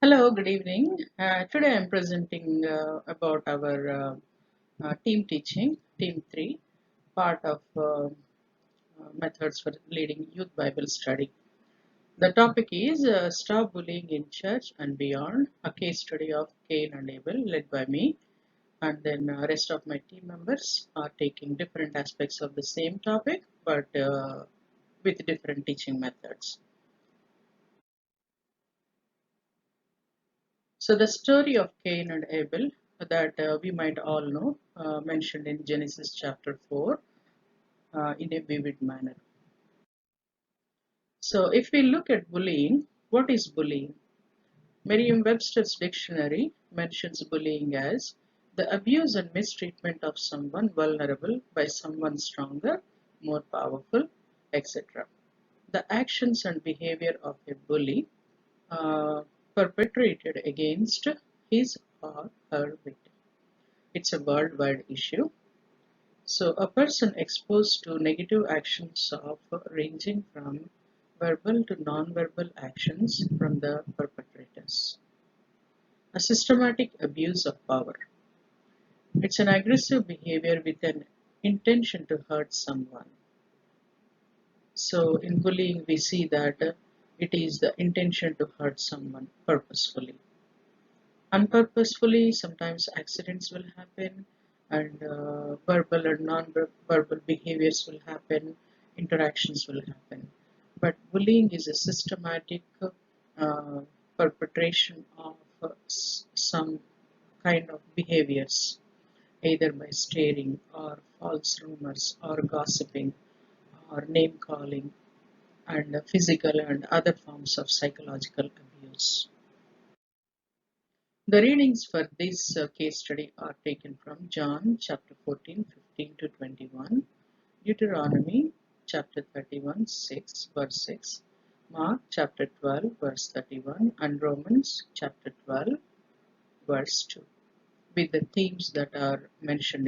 Hello, good evening. Today I'm presenting about our team teaching, Team 3, part of methods for leading youth Bible study. The topic is Stop Bullying in Church and Beyond, a case study of Cain and Abel, led by me, and then rest of my team members are taking different aspects of the same topic, but with different teaching methods. So the story of Cain and Abel that we might all know, mentioned in Genesis chapter 4 in a vivid manner. So if we look at bullying, what is bullying? Merriam-Webster's dictionary mentions bullying as the abuse and mistreatment of someone vulnerable by someone stronger, more powerful, etc. The actions and behavior of a bully uh, perpetrated against his or her victim. It's a worldwide issue. So, a person exposed to negative actions of ranging from verbal to non-verbal actions from the perpetrators. A systematic abuse of power. It's an aggressive behavior with an intention to hurt someone. So, in bullying, we see that it is the intention to hurt someone purposefully. Unpurposefully, sometimes accidents will happen, and verbal and non-verbal behaviors will happen, interactions will happen. But bullying is a systematic perpetration of some kind of behaviors, either by staring or false rumors or gossiping or name calling and physical and other forms of psychological abuse. The readings for this case study are taken from John chapter 14, 15 to 21, Deuteronomy chapter 31, 6, verse 6, Mark chapter 12, verse 31, and Romans chapter 12, verse 2, with the themes that are mentioned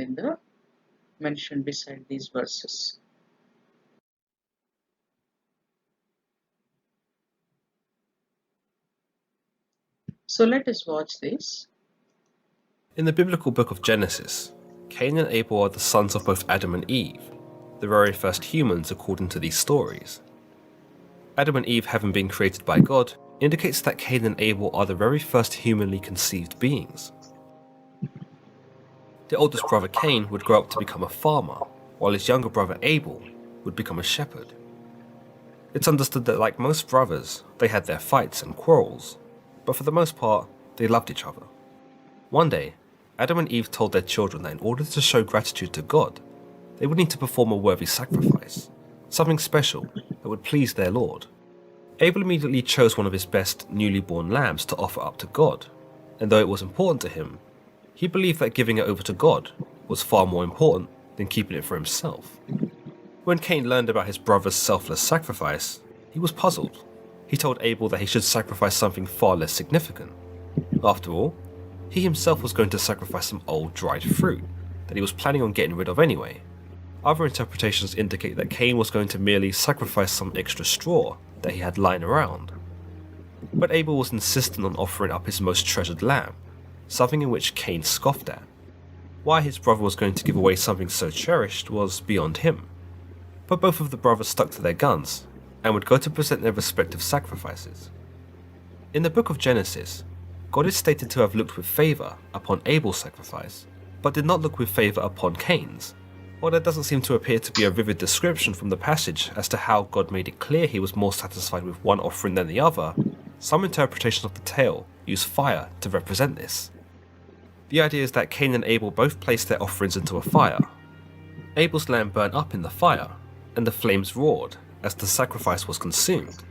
beside these verses. So let us watch this. In the biblical book of Genesis, Cain and Abel are the sons of both Adam and Eve, the very first humans according to these stories. Adam and Eve having been created by God indicates that Cain and Abel are the very first humanly conceived beings. The oldest brother Cain would grow up to become a farmer, while his younger brother Abel would become a shepherd. It's understood that like most brothers, they had their fights and quarrels, but for the most part, they loved each other. One day, Adam and Eve told their children that in order to show gratitude to God, they would need to perform a worthy sacrifice, something special that would please their Lord. Abel immediately chose one of his best newly born lambs to offer up to God, and though it was important to him, he believed that giving it over to God was far more important than keeping it for himself. When Cain learned about his brother's selfless sacrifice, he was puzzled. He told Abel that he should sacrifice something far less significant. After all, he himself was going to sacrifice some old dried fruit that he was planning on getting rid of anyway. Other interpretations indicate that Cain was going to merely sacrifice some extra straw that he had lying around. But Abel was insistent on offering up his most treasured lamb, something in which Cain scoffed at. Why his brother was going to give away something so cherished was beyond him. But both of the brothers stuck to their guns and would go to present their respective sacrifices. In the book of Genesis, God is stated to have looked with favour upon Abel's sacrifice, but did not look with favour upon Cain's. While there doesn't seem to appear to be a vivid description from the passage as to how God made it clear he was more satisfied with one offering than the other, some interpretations of the tale use fire to represent this. The idea is that Cain and Abel both placed their offerings into a fire. Abel's lamb burned up in the fire, and the flames roared as the sacrifice was consumed.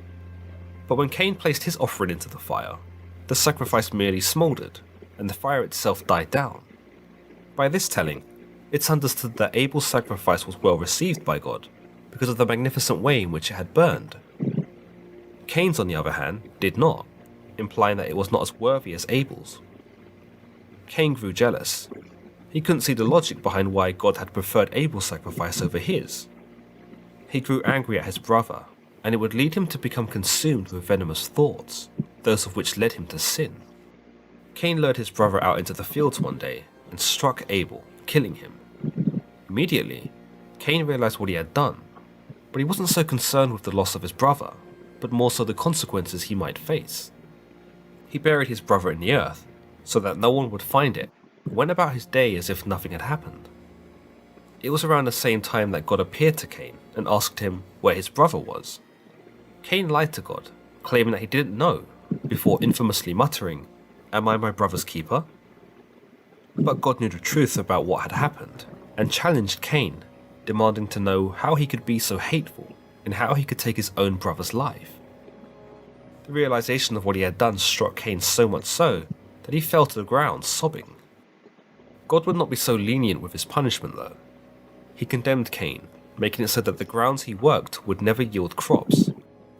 But when Cain placed his offering into the fire, the sacrifice merely smouldered, and the fire itself died down. By this telling, it's understood that Abel's sacrifice was well received by God because of the magnificent way in which it had burned. Cain's, on the other hand, did not, implying that it was not as worthy as Abel's. Cain grew jealous. He couldn't see the logic behind why God had preferred Abel's sacrifice over his. He grew angry at his brother, and it would lead him to become consumed with venomous thoughts. those of which led him to sin. Cain lured his brother out into the fields one day and struck Abel, killing him. Immediately, Cain realized what he had done, but he wasn't so concerned with the loss of his brother, but more so the consequences he might face. He buried his brother in the earth so that no one would find it, and went about his day as if nothing had happened. It was around the same time that God appeared to Cain and asked him where his brother was. Cain lied to God, claiming that he didn't know, before infamously muttering, "Am I my brother's keeper?" But God knew the truth about what had happened, and challenged Cain, demanding to know how he could be so hateful and how he could take his own brother's life. The realization of what he had done struck Cain so much so that he fell to the ground sobbing. God would not be so lenient with his punishment though. He condemned Cain, making it so that the grounds he worked would never yield crops.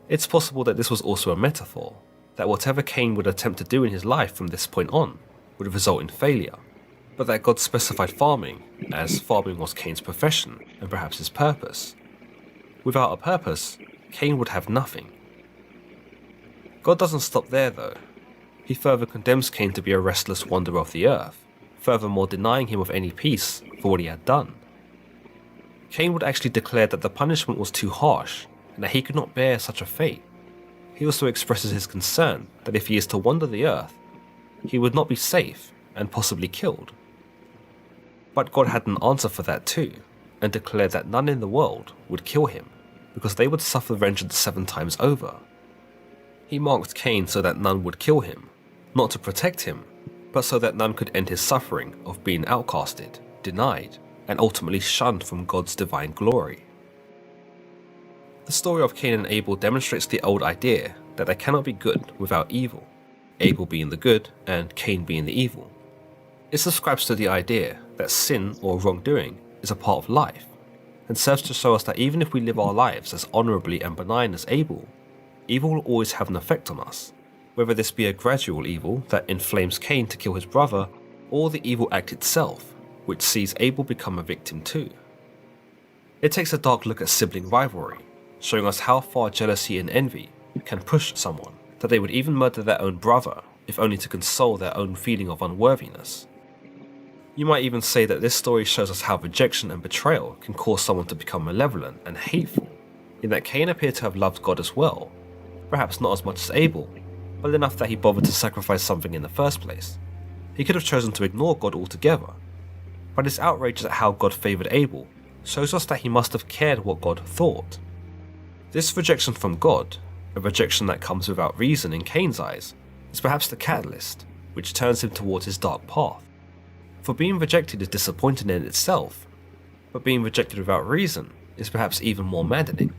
It's possible that this was also a metaphor, that whatever Cain would attempt to do in his life from this point on would result in failure, but that God specified farming, as farming was Cain's profession and perhaps his purpose. Without a purpose, Cain would have nothing. God doesn't stop there though. He further condemns Cain to be a restless wanderer of the earth, furthermore denying him of any peace for what he had done. Cain would actually declare that the punishment was too harsh and that he could not bear such a fate. He also expresses his concern that if he is to wander the earth, he would not be safe and possibly killed. But God had an answer for that too, and declared that none in the world would kill him, because they would suffer vengeance 7 times over. He marked Cain so that none would kill him, not to protect him, but so that none could end his suffering of being outcasted, denied, and ultimately shunned from God's divine glory. The story of Cain and Abel demonstrates the old idea that there cannot be good without evil, Abel being the good and Cain being the evil. It subscribes to the idea that sin or wrongdoing is a part of life, and serves to show us that even if we live our lives as honourably and benign as Abel, evil will always have an effect on us, whether this be a gradual evil that inflames Cain to kill his brother, or the evil act itself, which sees Abel become a victim too. It takes a dark look at sibling rivalry, showing us how far jealousy and envy can push someone, that they would even murder their own brother, if only to console their own feeling of unworthiness. You might even say that this story shows us how rejection and betrayal can cause someone to become malevolent and hateful, in that Cain appeared to have loved God as well, perhaps not as much as Abel, but enough that he bothered to sacrifice something in the first place. He could have chosen to ignore God altogether, but his outrage at how God favoured Abel shows us that he must have cared what God thought. This rejection from God, a rejection that comes without reason in Cain's eyes, is perhaps the catalyst which turns him towards his dark path. For being rejected is disappointing in itself, but being rejected without reason is perhaps even more maddening.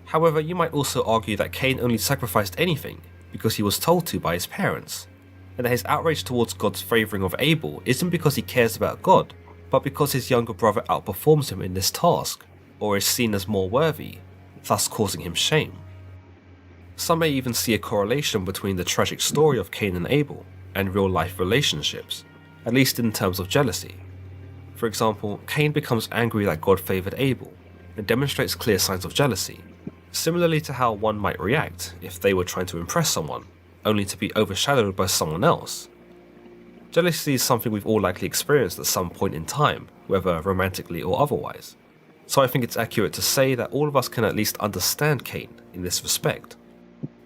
However, you might also argue that Cain only sacrificed anything because he was told to by his parents, and that his outrage towards God's favouring of Abel isn't because he cares about God, but because his younger brother outperforms him in this task, or is seen as more worthy, thus causing him shame. Some may even see a correlation between the tragic story of Cain and Abel and real-life relationships, at least in terms of jealousy. For example, Cain becomes angry that God favoured Abel, and demonstrates clear signs of jealousy, similarly to how one might react if they were trying to impress someone, only to be overshadowed by someone else. Jealousy is something we've all likely experienced at some point in time, whether romantically or otherwise, so I think it's accurate to say that all of us can at least understand Cain in this respect.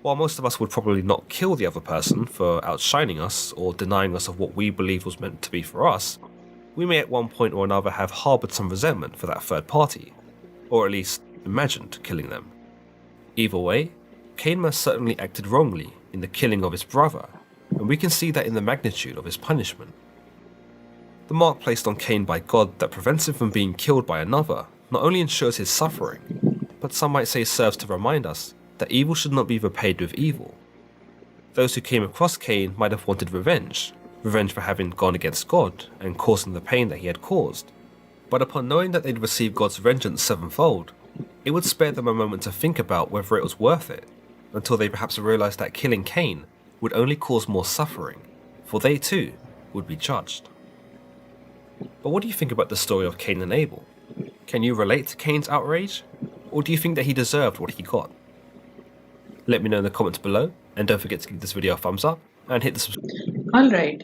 While most of us would probably not kill the other person for outshining us or denying us of what we believed was meant to be for us, we may at one point or another have harboured some resentment for that third party, or at least imagined killing them. Either way, Cain most certainly acted wrongly in the killing of his brother, and we can see that in the magnitude of his punishment. The mark placed on Cain by God that prevents him from being killed by another not only ensures his suffering, but some might say serves to remind us that evil should not be repaid with evil. Those who came across Cain might have wanted revenge for having gone against God and causing the pain that he had caused, but upon knowing that they'd receive God's vengeance sevenfold, it would spare them a moment to think about whether it was worth it, until they perhaps realised that killing Cain would only cause more suffering, for they too would be judged. But what do you think about the story of Cain and Abel? Can you relate to Cain's outrage, or do you think that he deserved what he got? Let me know in the comments below, And don't forget to give this video a thumbs up and hit the subscribe. Alright,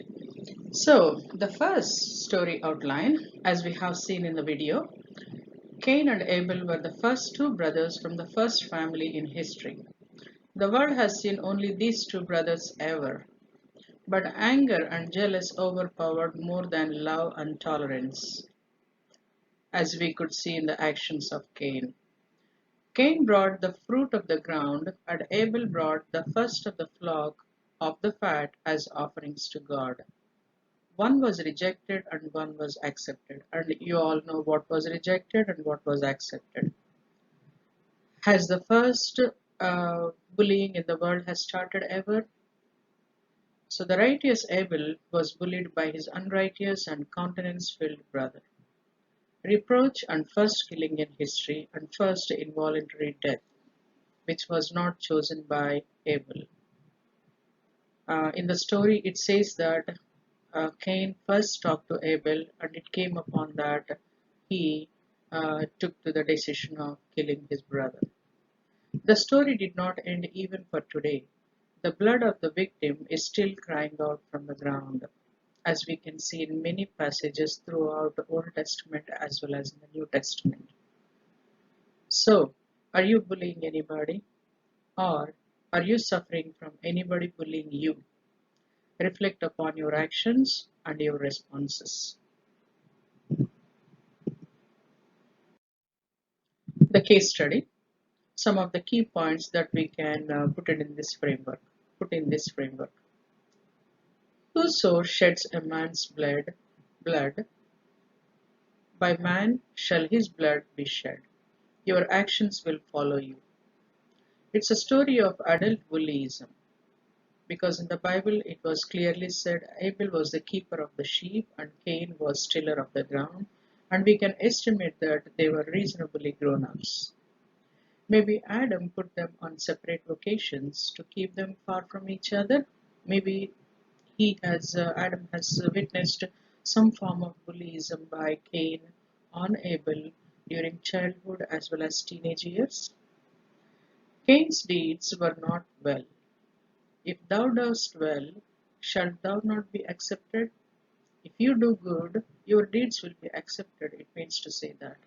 so the first story outline, as we have seen in the video, Cain and Abel were the first two brothers from the first family in history. The world has seen only these two brothers ever, but anger and jealousy overpowered more than love and tolerance, as we could see in the actions of Cain. Cain brought the fruit of the ground, and Abel brought the first of the flock of the fat as offerings to God. One was rejected and one was accepted, and you all know what was rejected and what was accepted. Has the first bullying in the world has started ever? So the righteous Abel was bullied by his unrighteous and countenance-filled brother. Reproach and first killing in history and first involuntary death, which was not chosen by Abel. In the story, it says that Cain first talked to Abel, and it came upon that he took to the decision of killing his brother. The story did not end even for today. The blood of the victim is still crying out from the ground, as we can see in many passages throughout the Old Testament as well as in the New Testament. So, are you bullying anybody? Or are you suffering from anybody bullying you? Reflect upon your actions and your responses. The case study, some of the key points that we can put in this framework. Whoso sheds a man's blood, by man shall his blood be shed. Your actions will follow you. It's a story of adult bullyism, because in the Bible it was clearly said Abel was the keeper of the sheep and Cain was tiller of the ground, and we can estimate that they were reasonably grown ups. Maybe Adam put them on separate locations to keep them far from each other. Maybe Adam has witnessed some form of bullyism by Cain on Abel during childhood as well as teenage years. Cain's deeds were not well. If thou dost well, shalt thou not be accepted? If you do good, your deeds will be accepted, it means to say that.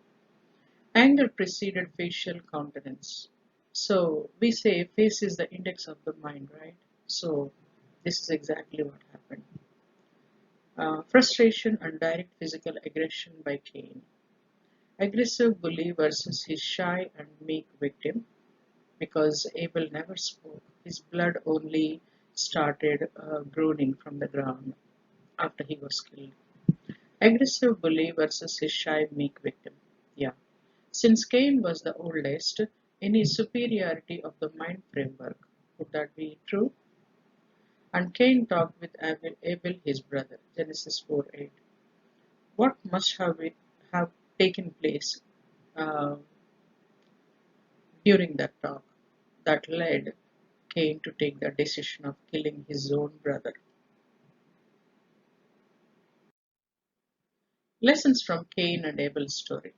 Anger preceded facial countenance. So we say face is the index of the mind, right? So this is exactly what happened. Frustration and direct physical aggression by Cain. Aggressive bully versus his shy and meek victim. Because Abel never spoke, his blood only started groaning from the ground after he was killed. Aggressive bully versus his shy, meek victim. Yeah. Since Cain was the oldest, any superiority of the mind framework, would that be true? And Cain talked with Abel his brother, Genesis 4:8. What must have taken place uh, during that talk that led Cain to take the decision of killing his own brother? Lessons from Cain and Abel's story.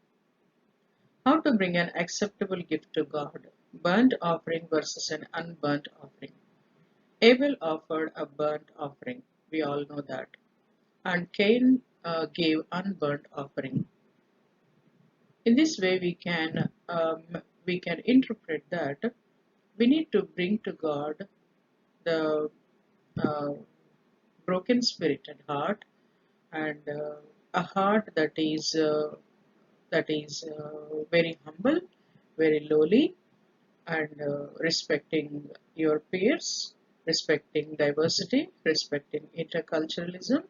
How to bring an acceptable gift to God. Burnt offering versus an unburnt offering. Abel offered a burnt offering. We all know that. And Cain gave unburnt offering. In this way, we can interpret that we need to bring to God the uh, broken spirited heart and a heart that is very humble, very lowly, and respecting your peers, respecting diversity, respecting interculturalism,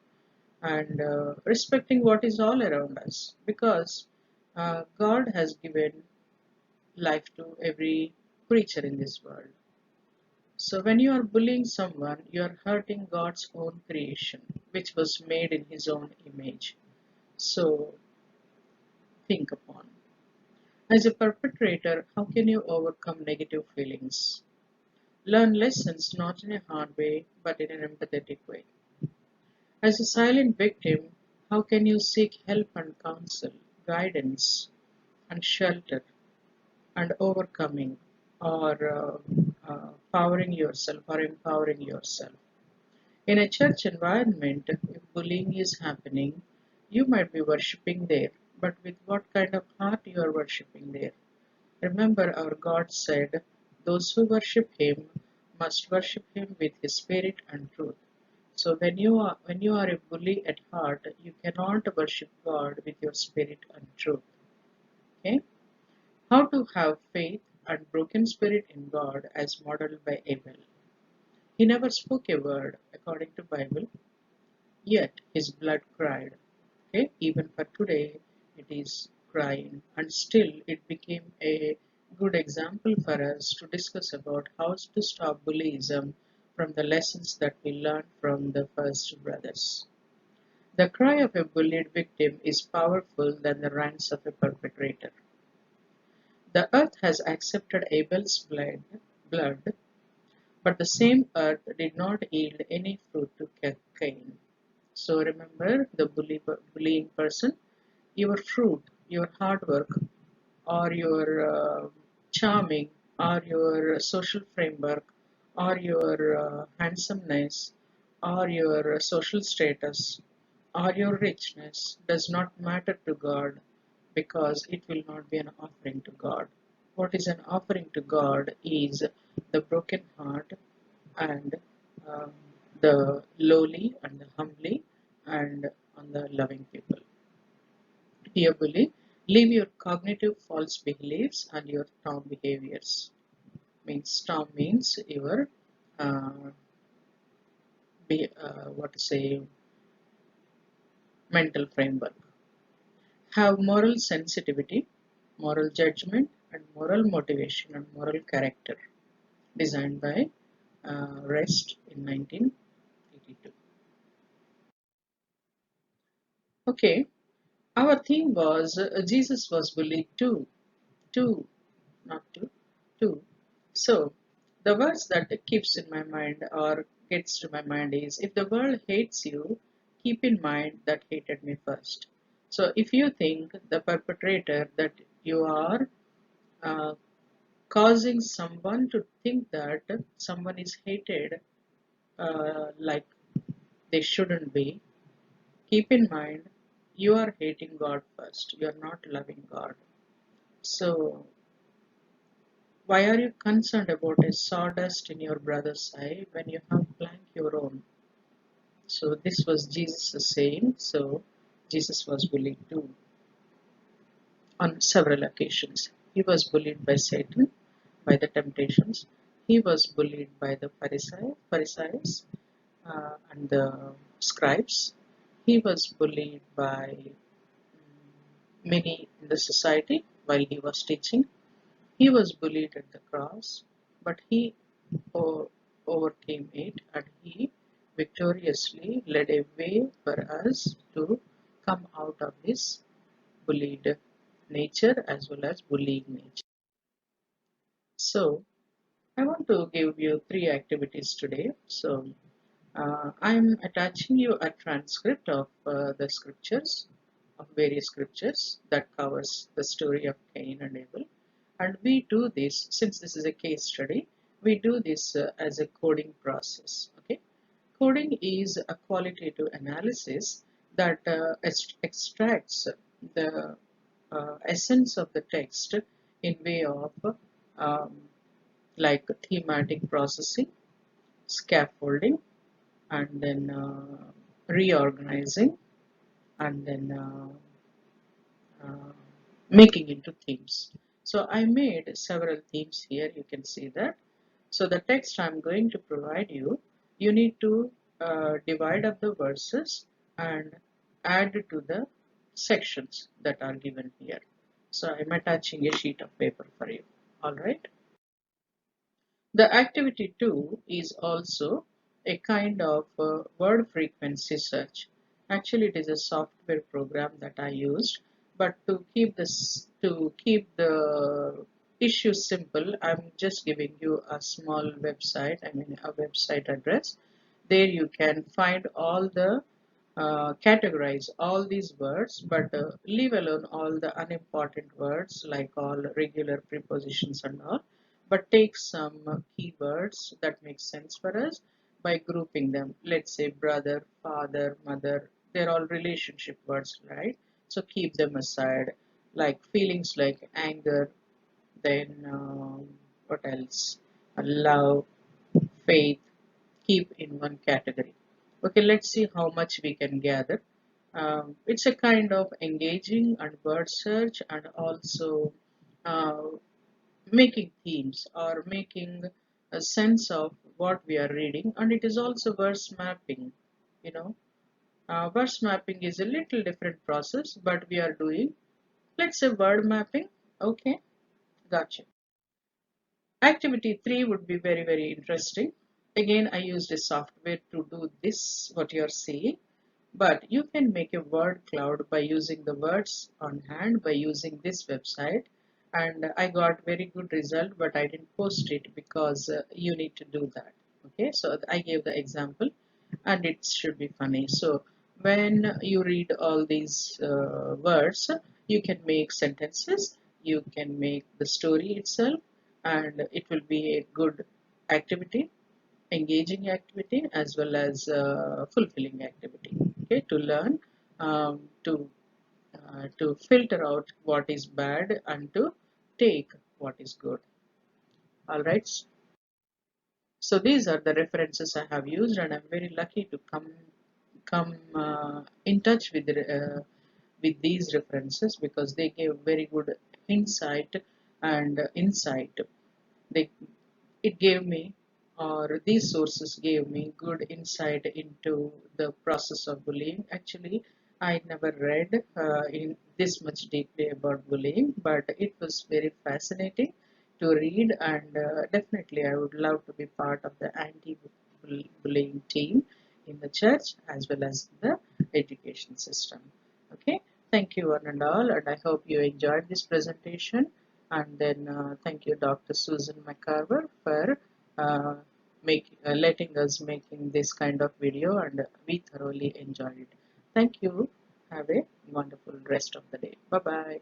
and respecting what is all around us. Because God has given life to every creature in this world. So when you are bullying someone, you are hurting God's own creation, which was made in His own image. So think upon. As a perpetrator, how can you overcome negative feelings? Learn lessons not in a hard way, but in an empathetic way. As a silent victim, how can you seek help and counsel, guidance and shelter and overcoming or powering yourself or empowering yourself. In a church environment, if bullying is happening, you might be worshipping there, but with what kind of heart you are worshipping there? Remember, our God said, those who worship Him must worship Him with His Spirit and truth. So when you are a bully at heart, you cannot worship God with your spirit and truth. Okay? How to have faith and broken spirit in God as modeled by Abel. He never spoke a word according to Bible, yet his blood cried. Okay? Even for today it is crying, and still it became a good example for us to discuss about how to stop bullyism from the lessons that we learned from the first brothers. The cry of a bullied victim is powerful than the rants of a perpetrator. The earth has accepted Abel's blood, but the same earth did not yield any fruit to Cain. So remember the bullying person, your fruit, your hard work, or your charming, or your social framework, or your handsomeness, or your social status, or your richness does not matter to God because it will not be an offering to God. What is an offering to God is the broken heart and um, the lowly and the humbly and on the loving people. Dear bully, leave your cognitive false beliefs and your storm behaviors. Means storm means your uh, what to say mental framework. Have moral sensitivity, moral judgment, and moral motivation and moral character. Designed by Rest in 1982. Okay, our theme was Jesus was bullied too. Two, not two, two. So, the words that keeps in my mind or gets to my mind is if the world hates you, keep in mind that hated me first. So, if you think the perpetrator that you are uh, causing someone to think that someone is hated like they shouldn't be, keep in mind you are hating God first. You are not loving God. So, why are you concerned about a sawdust in your brother's eye when you have plank your own? So this was Jesus' saying. So Jesus was bullied too on several occasions. He was bullied by Satan, by the temptations. He was bullied by the Pharisees and the scribes. He was bullied by many in the society while he was teaching. He was bullied at the cross, but he overcame it and he victoriously led a way for us to come out of his bullied nature as well as bullying nature. So, I want to give you three activities today. So, I'm attaching you a transcript of the scriptures, of various scriptures that covers the story of Cain and Abel. And we do this, since this is a case study, we do this as a coding process. Okay, coding is a qualitative analysis that extracts the essence of the text in way of um, like thematic processing, scaffolding, and then reorganizing, and then uh, making into themes. So I made several themes here, you can see that. So the text I'm going to provide you, you need to divide up the verses and add to the sections that are given here. So I'm attaching a sheet of paper for you. Alright. The activity 2 is also a kind of word frequency search. Actually, it is a software program that I used, but to keep the issue simple, I'm just giving you a small website, I mean a website address. There you can find all the categorize all these words, but leave alone all the unimportant words like all regular prepositions and all. but take some keywords that make sense for us by grouping them. Let's say brother, father, mother, they're all relationship words, right? So keep them aside. Like feelings like anger, then what else? Love, faith, keep in one category. Okay, let's see how much we can gather. It's a kind of engaging and word search, and also uh, making themes or making a sense of what we are reading. And it is also verse mapping. You know, verse mapping is a little different process, but we are doing, let's say, word mapping. Okay, gotcha. Activity 3 would be very, very interesting. Again, I used a software to do this, what you're seeing, but you can make a word cloud by using the words on hand by using this website. And I got very good result, but I didn't post it because you need to do that. Okay, so I gave the example and it should be funny. So when you read all these words, you can make sentences, you can make the story itself, and it will be a good activity, engaging activity, as well as fulfilling activity. Okay, to learn, to filter out what is bad and to take what is good. All right. So these are the references I have used, and I'm very lucky to come in touch with these references because they gave very good insight and insight. They it gave me, or these sources gave me good insight into the process of bullying. Actually, I never read in this much deeply about bullying, but it was very fascinating to read, and definitely I would love to be part of the anti-bullying team in the church as well as the education system. Okay, thank you one and all, and I hope you enjoyed this presentation. And then thank you, Dr. Susan McCarver, for letting us making this kind of video, and we thoroughly enjoyed it. Thank you. Have a wonderful rest of the day. Bye bye.